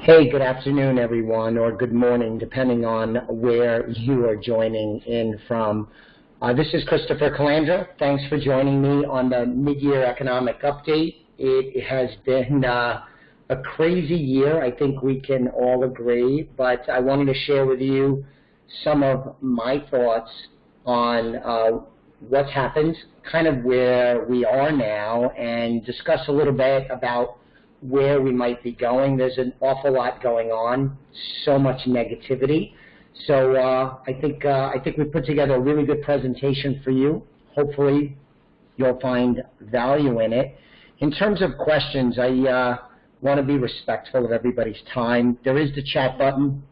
Hey, good afternoon, everyone, or good morning, depending on where you are joining in from. This is Christopher Calandra. Thanks for joining me on the mid-year economic update. It has been a crazy year, I think we can all agree, but I wanted to share with you some of my thoughts on what's happened, kind of where we are now, and discuss a little bit about where we might be going. There's an awful lot going on, so much negativity. So I think we put together a really good presentation for you. Hopefully you'll find value in it. In terms of questions, I want to be respectful of everybody's time. There is the chat button,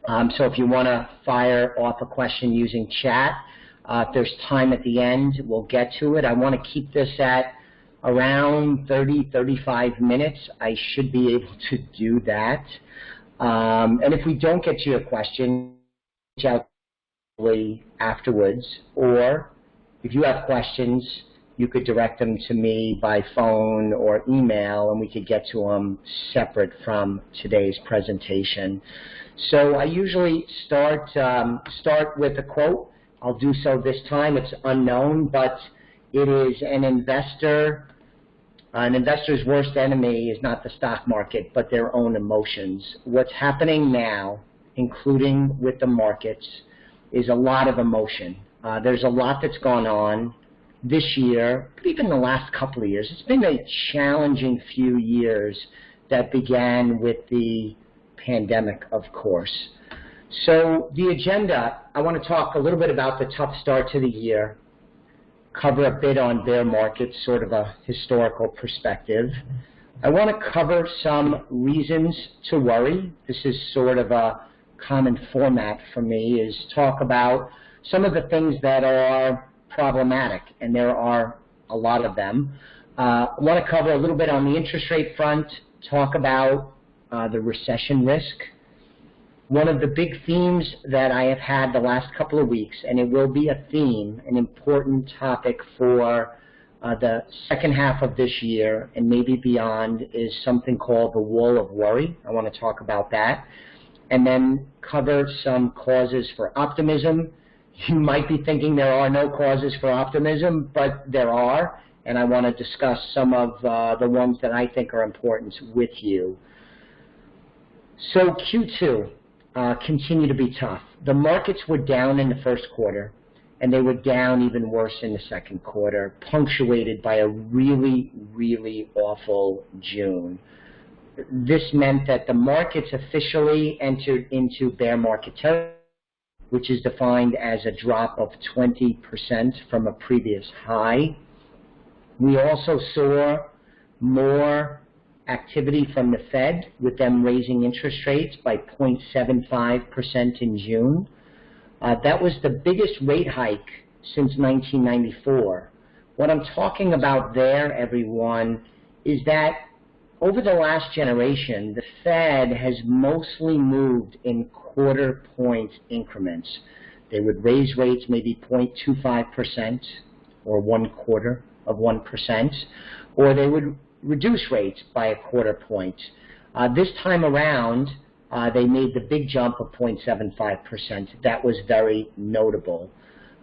so if you want to fire off a question using chat, if there's time at the end, we'll get to it. I want to keep this at around 30-35 minutes. I should be able to do that. And if we don't get to your question, reach out afterwards. Or if you have questions, you could direct them to me by phone or email, and we could get to them separate from today's presentation. So I usually start with a quote. I'll do so this time. It's unknown, but it is an investor's worst enemy is not the stock market, but their own emotions. What's happening now, including with the markets, is a lot of emotion. There's a lot that's gone on this year, but even the last couple of years. It's been a challenging few years that began with the pandemic, of course. So the agenda, I want to talk a little bit about the tough start to the year, cover a bit on bear markets, sort of a historical perspective. I want to cover some reasons to worry. This is sort of a common format for me, is talk about some of the things that are problematic, and there are a lot of them. I want to cover a little bit on the interest rate front, talk about the recession risk. One of the big themes that I have had the last couple of weeks, and it will be a theme, an important topic for the second half of this year and maybe beyond, is something called the wall of worry. I want to talk about that. And then cover some causes for optimism. You might be thinking there are no causes for optimism, but there are, and I want to discuss some of the ones that I think are important with you. So Q2. Continue to be tough. The markets were down in the first quarter, and they were down even worse in the second quarter, punctuated by a really, really awful June. This meant that the markets officially entered into bear market territory, which is defined as a drop of 20% from a previous high. We also saw more activity from the Fed, with them raising interest rates by 0.75% in June. That was the biggest rate hike since 1994. What I'm talking about there, everyone, is that over the last generation, the Fed has mostly moved in quarter point increments. They would raise rates maybe 0.25% or 0.25%, or they would reduce rates by a quarter point. This time around, they made the big jump of 0.75%. That was very notable.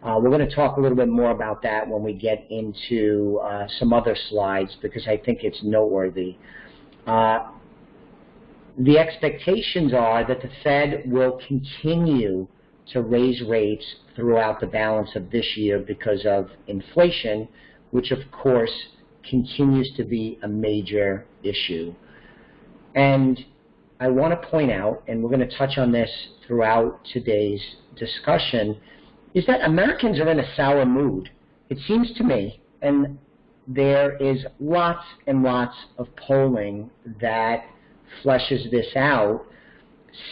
We're going to talk a little bit more about that when we get into some other slides, because I think it's noteworthy. The expectations are that the Fed will continue to raise rates throughout the balance of this year because of inflation, which of course continues to be a major issue. And I want to point out, and we're going to touch on this throughout today's discussion, is that Americans are in a sour mood. It seems to me, and there is lots and lots of polling that fleshes this out,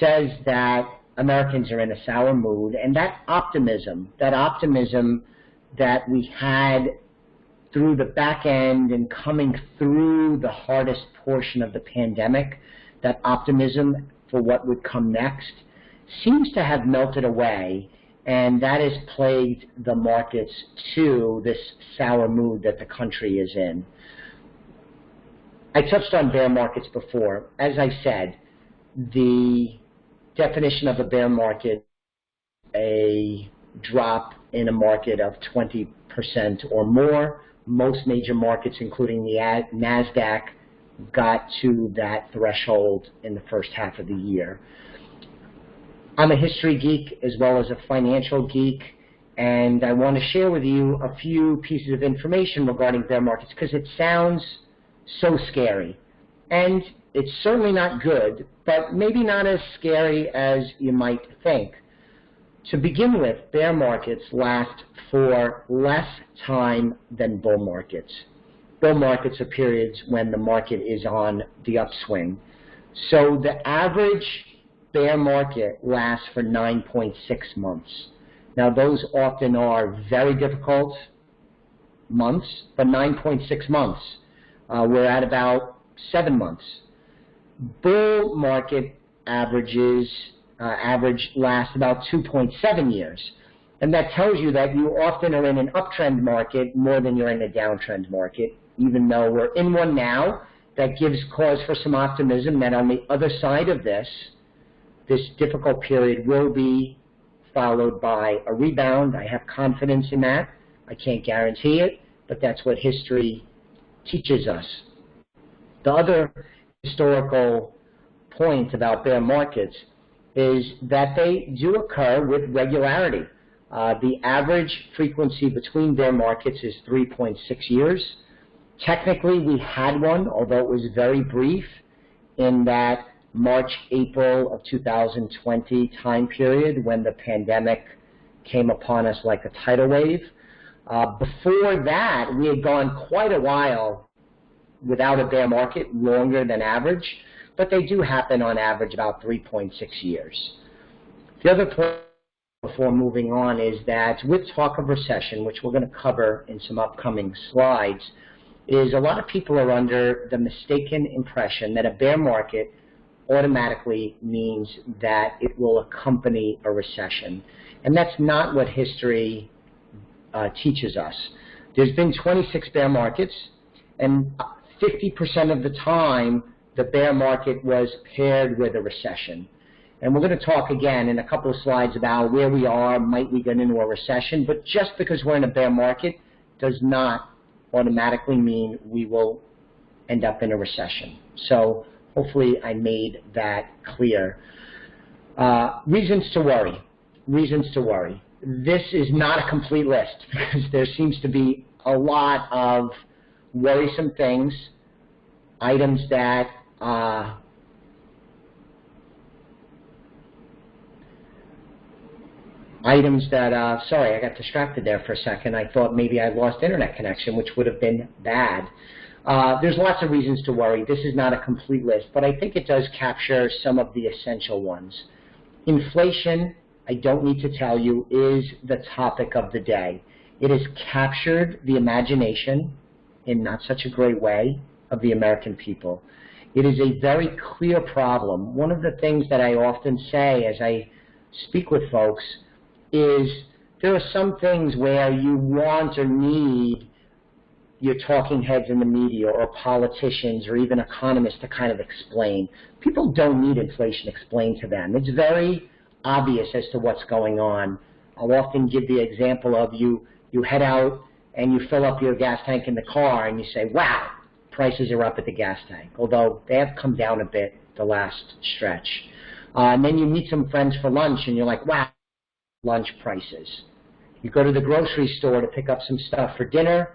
says that Americans are in a sour mood, and that optimism that we had through the back end and coming through the hardest portion of the pandemic, that optimism for what would come next seems to have melted away, and that has plagued the markets to this sour mood that the country is in. I touched on bear markets before. As I said, the definition of a bear market, a drop in a market of 20% or more. Most major markets, including the NASDAQ, got to that threshold in the first half of the year. I'm a history geek as well as a financial geek, and I want to share with you a few pieces of information regarding bear markets because it sounds so scary. And it's certainly not good, but maybe not as scary as you might think. To begin with, bear markets last for less time than bull markets. Bull markets are periods when the market is on the upswing. So the average bear market lasts for 9.6 months. Now those often are very difficult months, but 9.6 months. We're at about 7 months. Bull market average lasts about 2.7 years. And that tells you that you often are in an uptrend market more than you're in a downtrend market, even though we're in one now. That gives cause for some optimism that on the other side of this difficult period will be followed by a rebound. I have confidence in that. I can't guarantee it, but that's what history teaches us. The other historical point about bear markets is that they do occur with regularity. The average frequency between bear markets is 3.6 years. Technically, we had one, although it was very brief, in that March, April of 2020 time period when the pandemic came upon us like a tidal wave. Before that, we had gone quite a while without a bear market, longer than average, but they do happen on average about 3.6 years. The other point before moving on is that with talk of recession, which we're going to cover in some upcoming slides, is a lot of people are under the mistaken impression that a bear market automatically means that it will accompany a recession. And that's not what history teaches us. There's been 26 bear markets, and 50% of the time, the bear market was paired with a recession. And we're going to talk again in a couple of slides about where we are, might we get into a recession, but just because we're in a bear market does not automatically mean we will end up in a recession. So hopefully I made that clear. Reasons to worry. Reasons to worry. This is not a complete list because there seems to be a lot of worrisome things, items that sorry, I got distracted there for a second. I thought maybe I lost internet connection, which would have been bad. There's lots of reasons to worry. This is not a complete list, but I think it does capture some of the essential ones. Inflation, I don't need to tell you, is the topic of the day. It has captured the imagination in not such a great way of the American people. It is a very clear problem. One of the things that I often say as I speak with folks is there are some things where you want or need your talking heads in the media or politicians or even economists to kind of explain. People don't need inflation explained to them. It's very obvious as to what's going on. I'll often give the example of you head out and you fill up your gas tank in the car and you say, wow, prices are up at the gas tank, although they have come down a bit the last stretch. And then you meet some friends for lunch and you're like, wow, lunch prices. You go to the grocery store to pick up some stuff for dinner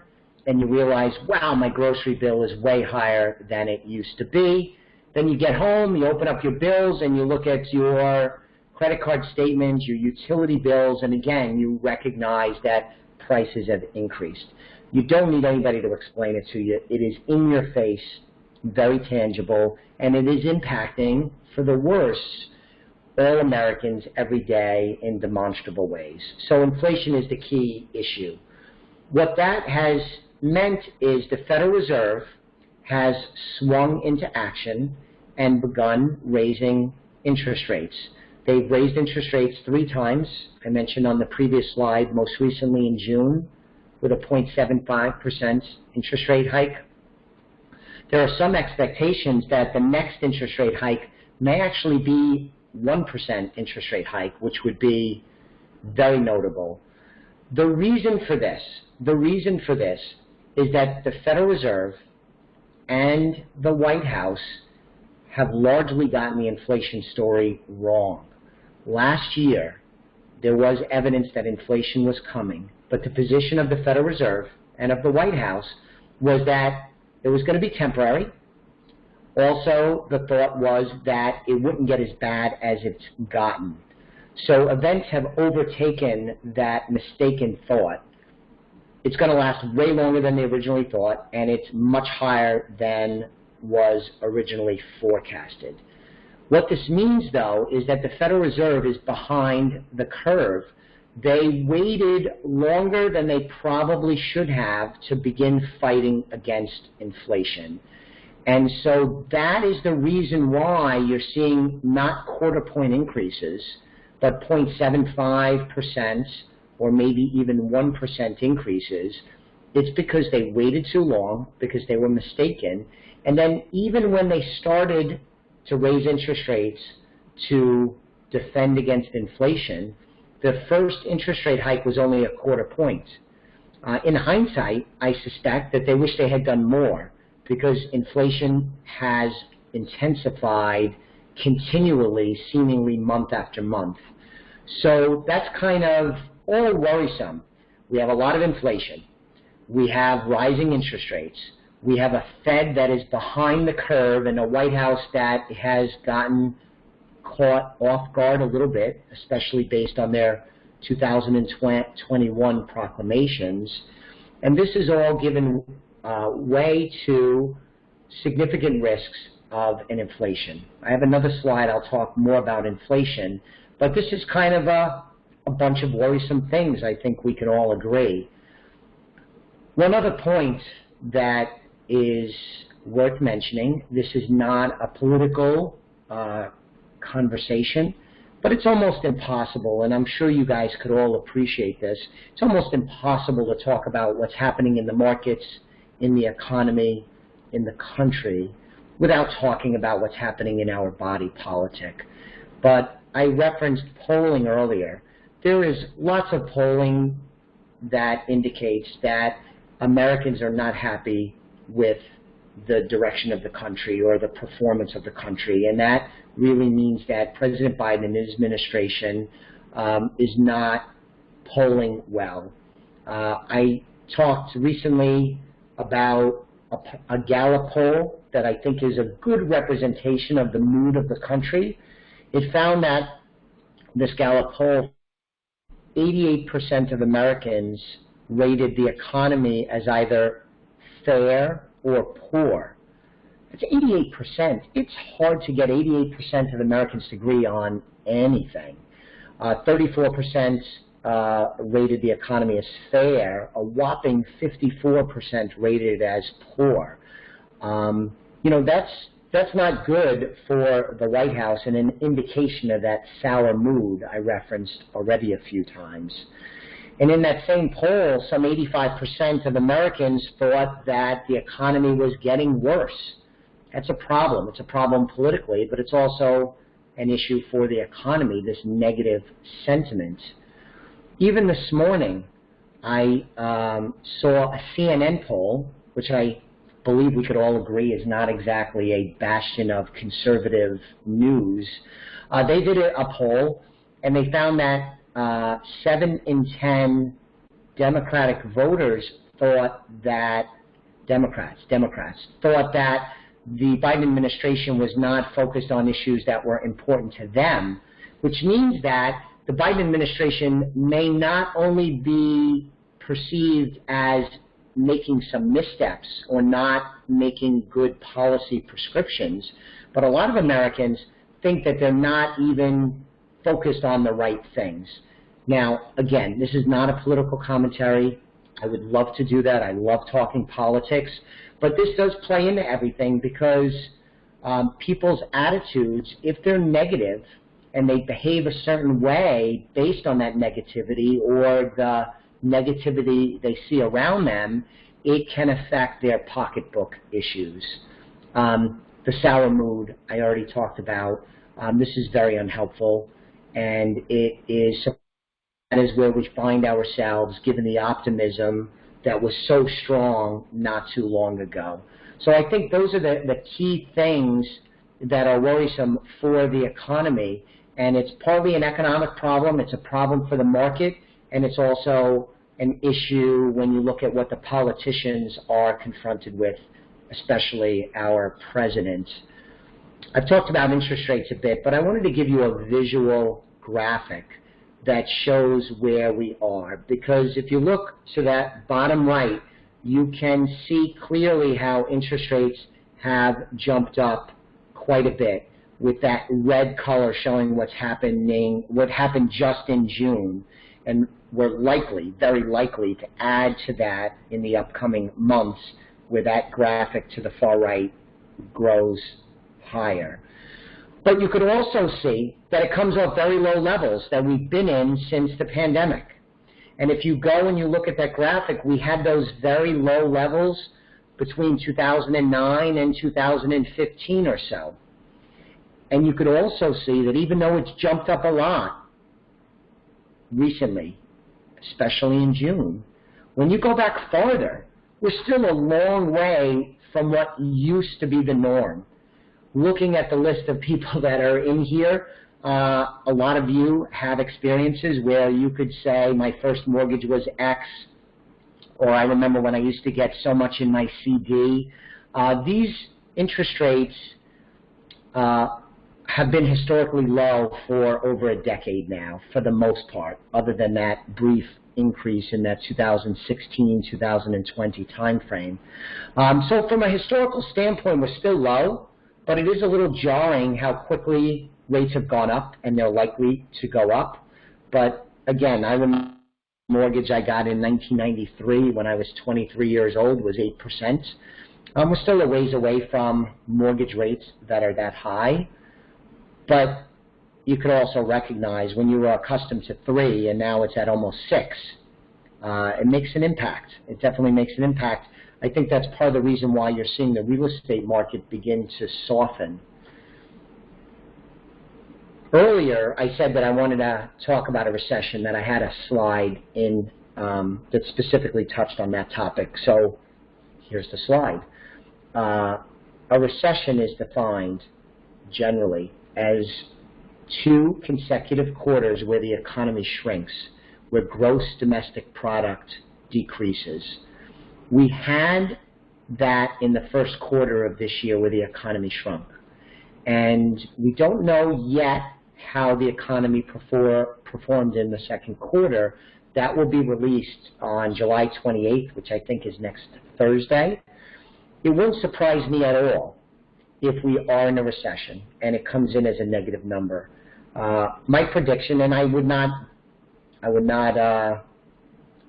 and you realize, wow, my grocery bill is way higher than it used to be. Then you get home, you open up your bills and you look at your credit card statements, your utility bills, and again, you recognize that prices have increased. You don't need anybody to explain it to you. It is in your face, very tangible, and it is impacting, for the worse, all Americans every day in demonstrable ways. So inflation is the key issue. What that has meant is the Federal Reserve has swung into action and begun raising interest rates. They've raised interest rates 3 times. I mentioned on the previous slide, most recently in June, with a 0.75% interest rate hike. There are some expectations that the next interest rate hike may actually be 1% interest rate hike, which would be very notable. The reason for this is that the Federal Reserve and the White House have largely gotten the inflation story wrong. Last year, there was evidence that inflation was coming, but the position of the Federal Reserve and of the White House was that it was going to be temporary. Also, the thought was that it wouldn't get as bad as it's gotten. So events have overtaken that mistaken thought. It's going to last way longer than they originally thought, and it's much higher than was originally forecasted. What this means, though, is that the Federal Reserve is behind the curve. They waited longer than they probably should have to begin fighting against inflation. And so that is the reason why you're seeing not quarter-point increases, but 0.75% or maybe even 1% increases. It's because they waited too long, because they were mistaken. And then even when they started to raise interest rates to defend against inflation, the first interest rate hike was only a quarter point. In hindsight, I suspect that they wish they had done more, because inflation has intensified continually, seemingly month after month. So that's kind of all worrisome. We have a lot of inflation. We have rising interest rates. We have a Fed that is behind the curve and a White House that has gotten caught off guard a little bit, especially based on their 2021 proclamations. And this is all given way to significant risks of an inflation. I have another slide. I'll talk more about inflation, but this is kind of a bunch of worrisome things, I think we can all agree. One other point that is worth mentioning, this is not a political conversation, but it's almost impossible, and I'm sure you guys could all appreciate this. It's almost impossible to talk about what's happening in the markets, in the economy, in the country, without talking about what's happening in our body politic. But I referenced polling earlier. There is lots of polling that indicates that Americans are not happy with the direction of the country or the performance of the country, and that really means that President Biden and his administration is not polling well. I talked recently about a Gallup poll that I think is a good representation of the mood of the country. It found that this Gallup poll, 88% of Americans rated the economy as either fair or poor. That's 88%. It's hard to get 88% of Americans to agree on anything. 34% rated the economy as fair. A whopping 54% rated it as poor. You know, that's not good for the White House and an indication of that sour mood I referenced already a few times. And in that same poll, some 85% of Americans thought that the economy was getting worse. That's a problem. It's a problem politically, but it's also an issue for the economy, this negative sentiment. Even this morning, I saw a CNN poll, which I believe we could all agree is not exactly a bastion of conservative news. They did a poll, and they found that 7 in 10 Democratic voters thought that Democrats thought that the Biden administration was not focused on issues that were important to them, which means that the Biden administration may not only be perceived as making some missteps or not making good policy prescriptions, but a lot of Americans think that they're not even focused on the right things. Now, again, this is not a political commentary. I would love to do that. I love talking politics. But this does play into everything because people's attitudes, if they're negative and they behave a certain way based on that negativity or the negativity they see around them, it can affect their pocketbook issues. The The sour mood I already talked about. This is very unhelpful, and that is where we find ourselves given the optimism that was so strong not too long ago. So I think those are the key things that are worrisome for the economy, and it's partly an economic problem, it's a problem for the market, and it's also an issue when you look at what the politicians are confronted with, especially our president. I've talked about interest rates a bit, but I wanted to give you a visual graphic that shows where we are, because if you look to that bottom right, you can see clearly how interest rates have jumped up quite a bit, with that red color showing what happened just in June, and we're likely, very likely, to add to that in the upcoming months, where that graphic to the far right grows higher. But you could also see that it comes off very low levels that we've been in since the pandemic. And if you go and you look at that graphic, we had those very low levels between 2009 and 2015 or so. And you could also see that even though it's jumped up a lot recently, especially in June, when you go back farther, we're still a long way from what used to be the norm. Looking at the list of people that are in here, a lot of you have experiences where you could say, my first mortgage was X, or I remember when I used to get so much in my CD. These interest rates have been historically low for over a decade now, for the most part, other than that brief increase in that 2016-2020 timeframe. So from a historical standpoint, we're still low, but it is a little jarring how quickly rates have gone up, and they're likely to go up. But again, I remember the mortgage I got in 1993 when I was 23 years old was 8%. We're still a ways away from mortgage rates that are that high, but you could also recognize when you were accustomed to 3 and now it's at almost 6, it makes an impact. It definitely makes an impact. I think that's part of the reason why you're seeing the real estate market begin to soften. Earlier, I said that I wanted to talk about a recession, that I had a slide in that specifically touched on that topic. So here's the slide. A recession is defined generally as 2 consecutive quarters where the economy shrinks, where gross domestic product decreases. We had that in the first quarter of this year where the economy shrunk. And we don't know yet how the economy performed in the second quarter. That will be released on July 28th, which I think is next Thursday. It won't surprise me at all if we are in a recession and it comes in as a negative number. My prediction, and I would not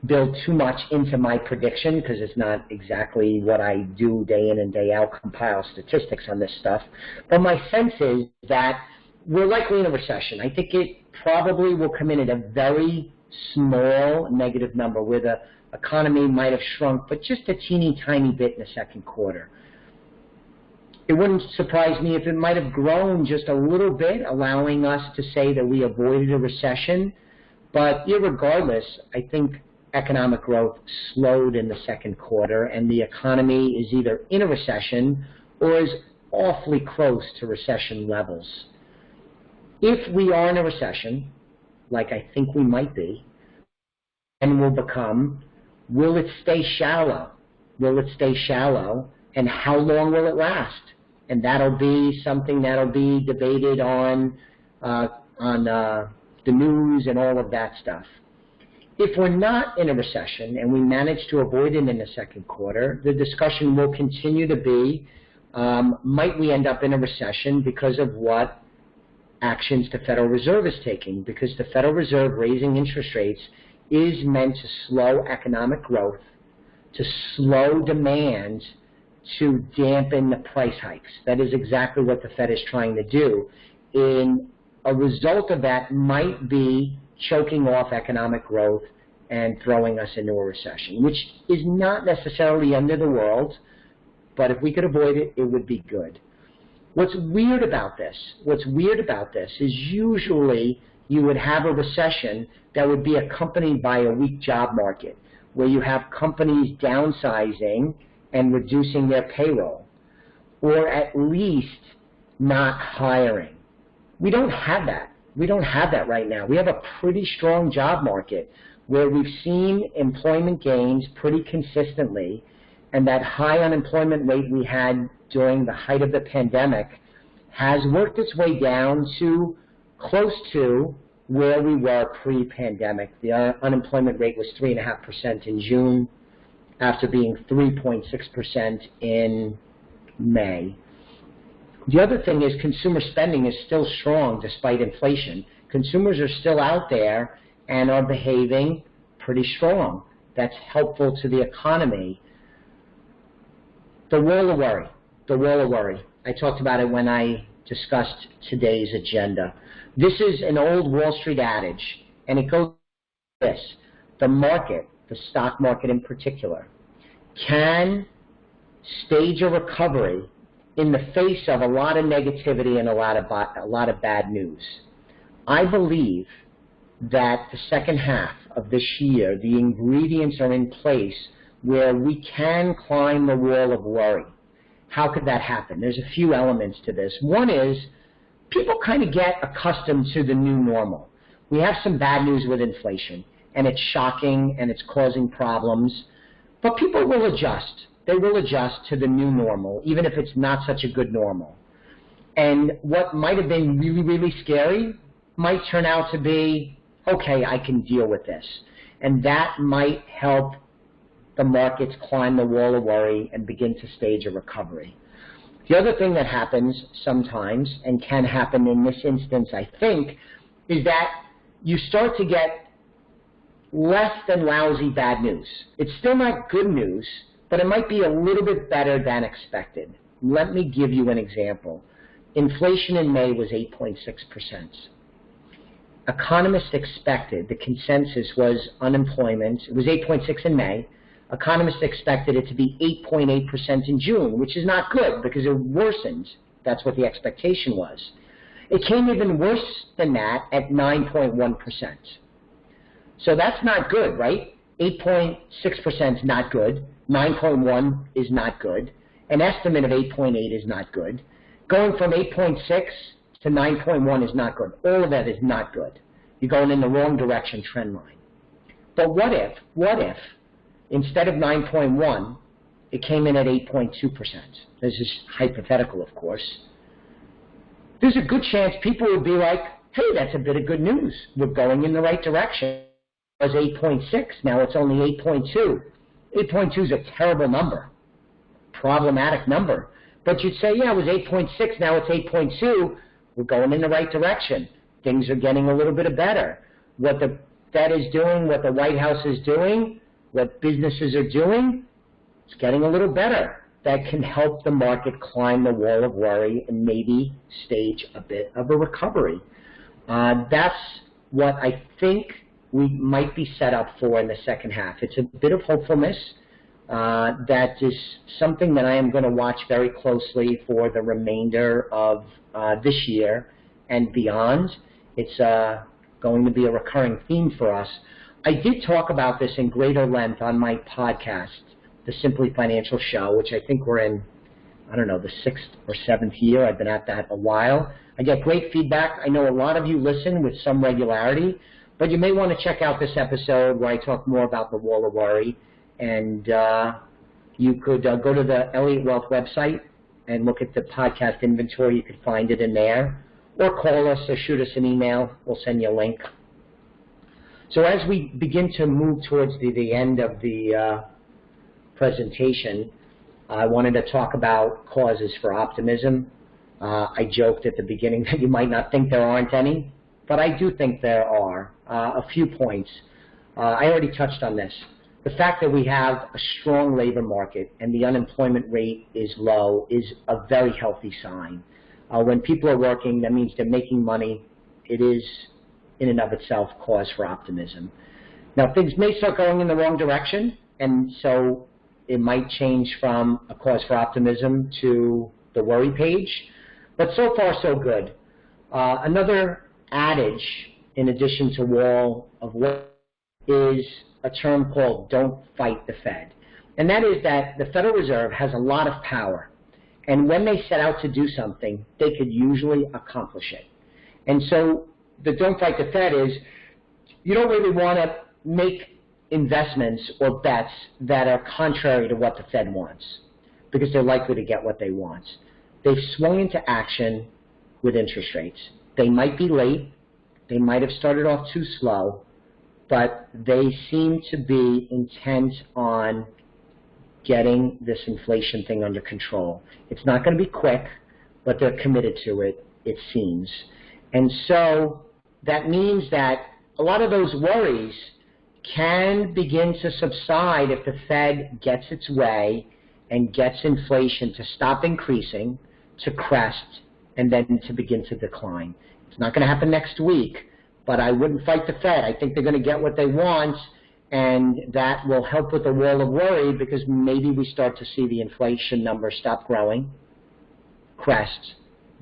build too much into my prediction because it's not exactly what I do day in and day out, compile statistics on this stuff. But my sense is that we're likely in a recession. I think it probably will come in at a very small negative number where the economy might have shrunk, but just a teeny tiny bit in the second quarter. It wouldn't surprise me if it might have grown just a little bit, allowing us to say that we avoided a recession. But irregardless, I think economic growth slowed in the second quarter, and the economy is either in a recession or is awfully close to recession levels. If we are in a recession, like I think we might be, and will become, will it stay shallow? Will it stay shallow, and how long will it last? And that'll be something that'll be debated on the news and all of that stuff. If we're not in a recession and we manage to avoid it in the second quarter, the discussion will continue to be, might we end up in a recession because of what actions the Federal Reserve is taking? Because the Federal Reserve raising interest rates is meant to slow economic growth, to slow demand, to dampen the price hikes. That is exactly what the Fed is trying to do. And a result of that might be choking off economic growth and throwing us into a recession, which is not necessarily the end of the world, but if we could avoid it, it would be good. What's weird about this is usually you would have a recession that would be accompanied by a weak job market, where you have companies downsizing and reducing their payroll, or at least not hiring. We don't have that. We don't have that right now. We have a pretty strong job market where we've seen employment gains pretty consistently, and that high unemployment rate we had during the height of the pandemic has worked its way down to close to where we were pre-pandemic. The unemployment rate was 3.5% in June after being 3.6% in May. The other thing is consumer spending is still strong despite inflation. Consumers are still out there and are behaving pretty strong. That's helpful to the economy. The wall of worry. I talked about it when I discussed today's agenda. This is an old Wall Street adage, and it goes like this. The market, the stock market in particular, can stage a recovery in the face of a lot of negativity and a lot of bad news. I believe that the second half of this year, the ingredients are in place where we can climb the wall of worry. How could that happen? There's a few elements to this. One is people kind of get accustomed to the new normal. We have some bad news with inflation, and it's shocking and it's causing problems, but people will adjust. They will adjust to the new normal, even if it's not such a good normal. And what might have been really, really scary might turn out to be, okay, I can deal with this. And that might help the markets climb the wall of worry and begin to stage a recovery. The other thing that happens sometimes, and can happen in this instance, I think, is that you start to get less than lousy bad news. It's still not good news, but it might be a little bit better than expected. Let me give you an example. Inflation in May was 8.6%. Economists expected, the consensus was unemployment, it was 8.6 in May. Economists expected it to be 8.8% in June, which is not good because it worsened. That's what the expectation was. It came even worse than that at 9.1%. So that's not good, right? 8.6% is not good. 9.1 is not good. An estimate of 8.8 is not good. Going from 8.6 to 9.1 is not good. All of that is not good. You're going in the wrong direction trend line. But what if, instead of 9.1, it came in at 8.2%? This is hypothetical, of course. There's a good chance people would be like, hey, that's a bit of good news. We're going in the right direction. It was 8.6, now it's only 8.2. 8.2 is a terrible number, problematic number. But you'd say, yeah, it was 8.6, now it's 8.2. We're going in the right direction. Things are getting a little bit better. What the Fed is doing, what the White House is doing, what businesses are doing, it's getting a little better. That can help the market climb the wall of worry and maybe stage a bit of a recovery. That's what I think we might be set up for in the second half. It's a bit of hopefulness. That is something that I am going to watch very closely for the remainder of this year and beyond. It's going to be a recurring theme for us. I did talk about this in greater length on my podcast, The Simply Financial Show, which I think we're in, I don't know, the 6th or 7th year. I've been at that a while. I get great feedback. I know a lot of you listen with some regularity, but you may want to check out this episode where I talk more about the wall of worry. And you could go to the Elliott Wealth website and look at the podcast inventory. You could find it in there. Or call us or shoot us an email. We'll send you a link. So as we begin to move towards the end of the presentation, I wanted to talk about causes for optimism. I joked at the beginning that you might not think there aren't any, but I do think there are. A few points. I already touched on this. The fact that we have a strong labor market and the unemployment rate is low is a very healthy sign. When people are working, that means they're making money. It is, in and of itself, cause for optimism. Now, things may start going in the wrong direction, and so it might change from a cause for optimism to the worry page. But so far, so good. Another adage, in addition to wall of worry, is a term called "don't fight the Fed." And that is that the Federal Reserve has a lot of power. And when they set out to do something, they could usually accomplish it. And so the "don't fight the Fed" is you don't really want to make investments or bets that are contrary to what the Fed wants, because they're likely to get what they want. They've swung into action with interest rates. They might be late. They might have started off too slow, but they seem to be intent on getting this inflation thing under control. It's not going to be quick, but they're committed to it, it seems. And so that means that a lot of those worries can begin to subside if the Fed gets its way and gets inflation to stop increasing, to crest, and then to begin to decline. It's not going to happen next week, but I wouldn't fight the Fed. I think they're going to get what they want, and that will help with the wall of worry, because maybe we start to see the inflation number stop growing, crest,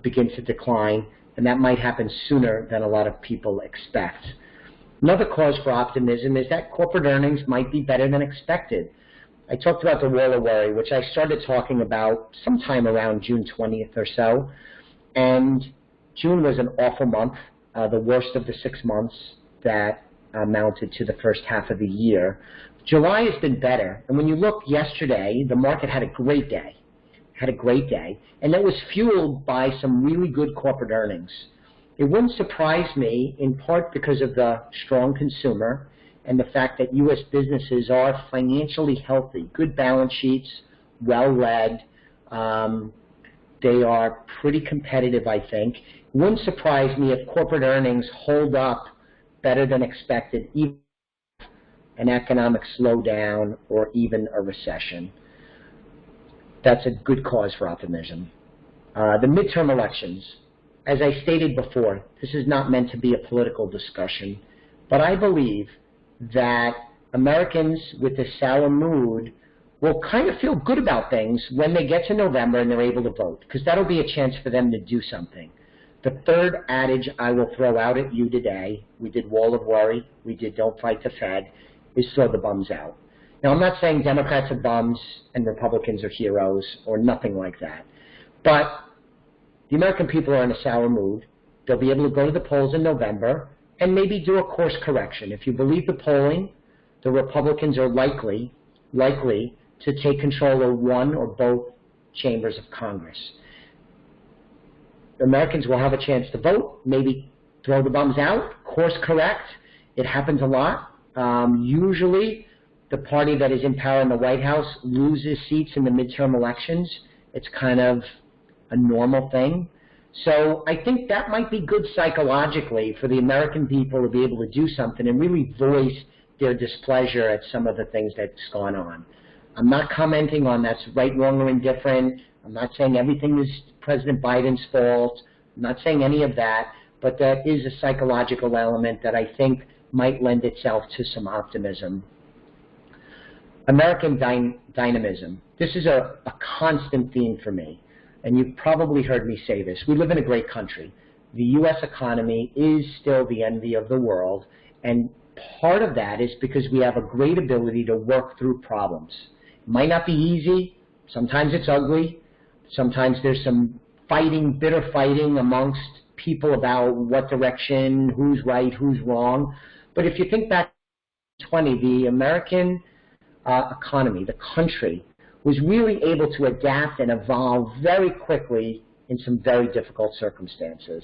begin to decline, and that might happen sooner than a lot of people expect. Another cause for optimism is that corporate earnings might be better than expected. I talked about the wall of worry, which I started talking about sometime around June 20th or so, and June was an awful month, the worst of the 6 months that amounted to the first half of the year. July has been better, and when you look yesterday, the market had a great day, and that was fueled by some really good corporate earnings. It wouldn't surprise me, in part because of the strong consumer and the fact that U.S. businesses are financially healthy, good balance sheets, well-led. They are pretty competitive, I think. It wouldn't surprise me if corporate earnings hold up better than expected, even an economic slowdown or even a recession. That's a good cause for optimism. The midterm elections. As I stated before, this is not meant to be a political discussion, but I believe that Americans with this sour mood will kind of feel good about things when they get to November and they're able to vote, because that'll be a chance for them to do something. The third adage I will throw out at you today, we did wall of worry, we did don't fight the Fed, is throw the bums out. Now, I'm not saying Democrats are bums and Republicans are heroes or nothing like that, but the American people are in a sour mood. They'll be able to go to the polls in November and maybe do a course correction. If you believe the polling, the Republicans are likely to take control of one or both chambers of Congress. The Americans will have a chance to vote, maybe throw the bums out, course correct. It happens a lot. Usually, the party that is in power in the White House loses seats in the midterm elections. It's kind of a normal thing. So I think that might be good psychologically for the American people to be able to do something and really voice their displeasure at some of the things that's gone on. I'm not commenting on that's right, wrong, or indifferent. I'm not saying everything is President Biden's fault. I'm not saying any of that, but that is a psychological element that I think might lend itself to some optimism. American dynamism. This is a constant theme for me, and you've probably heard me say this. We live in a great country. The U.S. economy is still the envy of the world, and part of that is because we have a great ability to work through problems. It might not be easy. Sometimes it's ugly. Sometimes there's some fighting, bitter fighting amongst people about what direction, who's right, who's wrong. But if you think back to 20, the American economy, the country, was really able to adapt and evolve very quickly in some very difficult circumstances.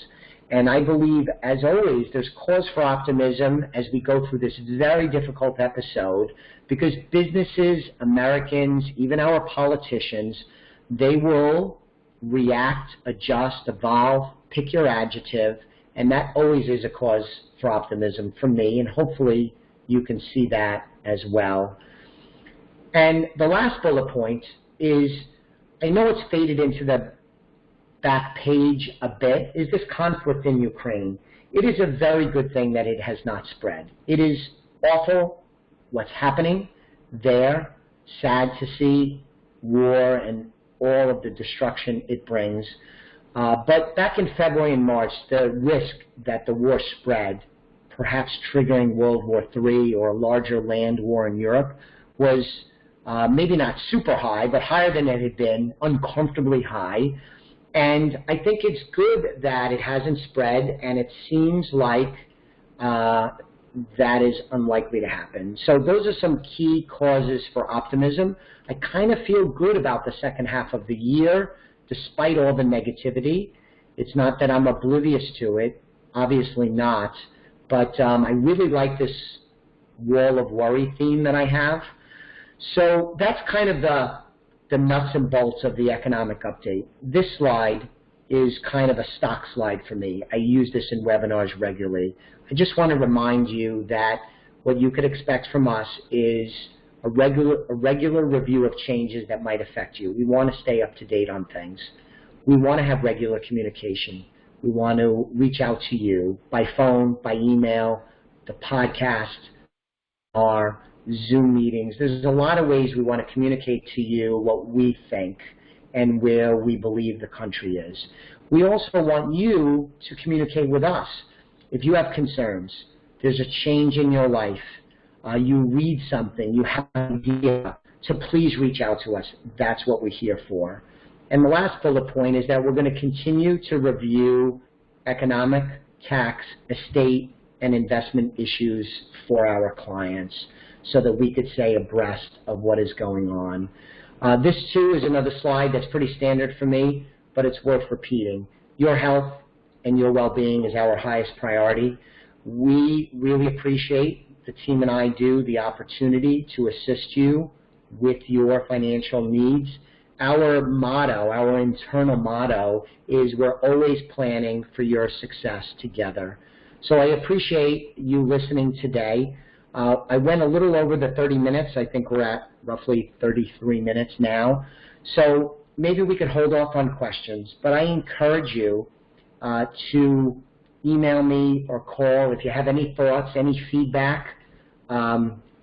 And I believe, as always, there's cause for optimism as we go through this very difficult episode, because businesses, Americans, even our politicians, they will react, adjust, evolve, pick your adjective, and that always is a cause for optimism for me, and hopefully you can see that as well. And the last bullet point is, I know it's faded into the back page a bit, is this conflict in Ukraine. It is a very good thing that it has not spread. It is awful what's happening there, sad to see war and all of the destruction it brings. But back in February and March, the risk that the war spread, perhaps triggering World War III or a larger land war in Europe, was maybe not super high, but higher than it had been, uncomfortably high. And I think it's good that it hasn't spread, and it seems like that is unlikely to happen. So those are some key causes for optimism. I kind of feel good about the second half of the year, despite all the negativity. It's not that I'm oblivious to it, obviously not, but I really like this wall of worry theme that I have. So that's kind of the nuts and bolts of the economic update. This slide is kind of a stock slide for me. I use this in webinars regularly. I just want to remind you that what you could expect from us is a regular review of changes that might affect you. We want to stay up to date on things. We want to have regular communication. We want to reach out to you by phone, by email, the podcast, our Zoom meetings. There's a lot of ways we want to communicate to you what we think and where we believe the country is. We also want you to communicate with us. If you have concerns, there's a change in your life, you read something, you have an idea, so please reach out to us. That's what we're here for. And the last bullet point is that we're going to continue to review economic, tax, estate, and investment issues for our clients so that we could stay abreast of what is going on. This, too, is another slide that's pretty standard for me, but it's worth repeating. Your health and your well-being is our highest priority. We really appreciate, the team and I do, the opportunity to assist you with your financial needs. Our motto, our internal motto, is we're always planning for your success together. So I appreciate you listening today. I went a little over the 30 minutes. I think we're at roughly 33 minutes now. So maybe we could hold off on questions, but I encourage you to email me or call if you have any thoughts, any feedback,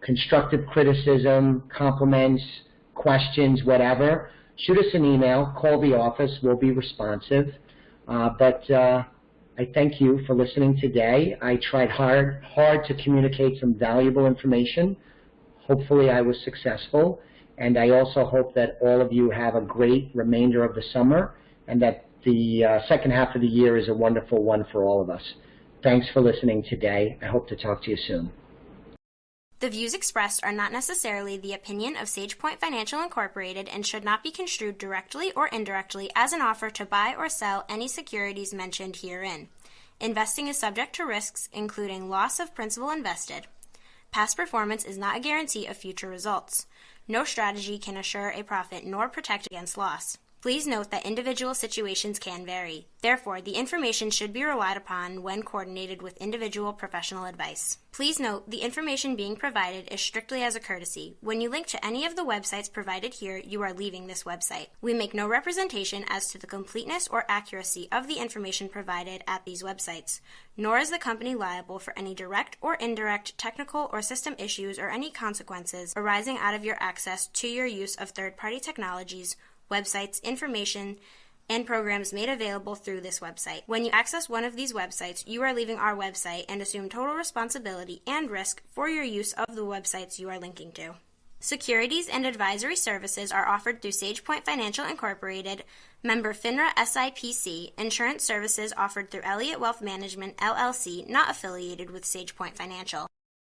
constructive criticism, compliments, questions, whatever. Shoot us an email, call the office, we'll be responsive. I thank you for listening today. I tried hard to communicate some valuable information. Hopefully I was successful, and I also hope that all of you have a great remainder of the summer and that the second half of the year is a wonderful one for all of us. Thanks for listening today. I hope to talk to you soon. The views expressed are not necessarily the opinion of SagePoint Financial Incorporated and should not be construed directly or indirectly as an offer to buy or sell any securities mentioned herein. Investing is subject to risks, including loss of principal invested. Past performance is not a guarantee of future results. No strategy can assure a profit nor protect against loss. Please note that individual situations can vary. Therefore, the information should be relied upon when coordinated with individual professional advice. Please note the information being provided is strictly as a courtesy. When you link to any of the websites provided here, you are leaving this website. We make no representation as to the completeness or accuracy of the information provided at these websites, nor is the company liable for any direct or indirect technical or system issues or any consequences arising out of your access to your use of third-party technologies, websites, information, and programs made available through this website. When you access one of these websites, you are leaving our website and assume total responsibility and risk for your use of the websites you are linking to. Securities and advisory services are offered through SagePoint Financial Incorporated, member FINRA SIPC. Insurance services offered through Elliott Wealth Management, LLC, not affiliated with SagePoint Financial.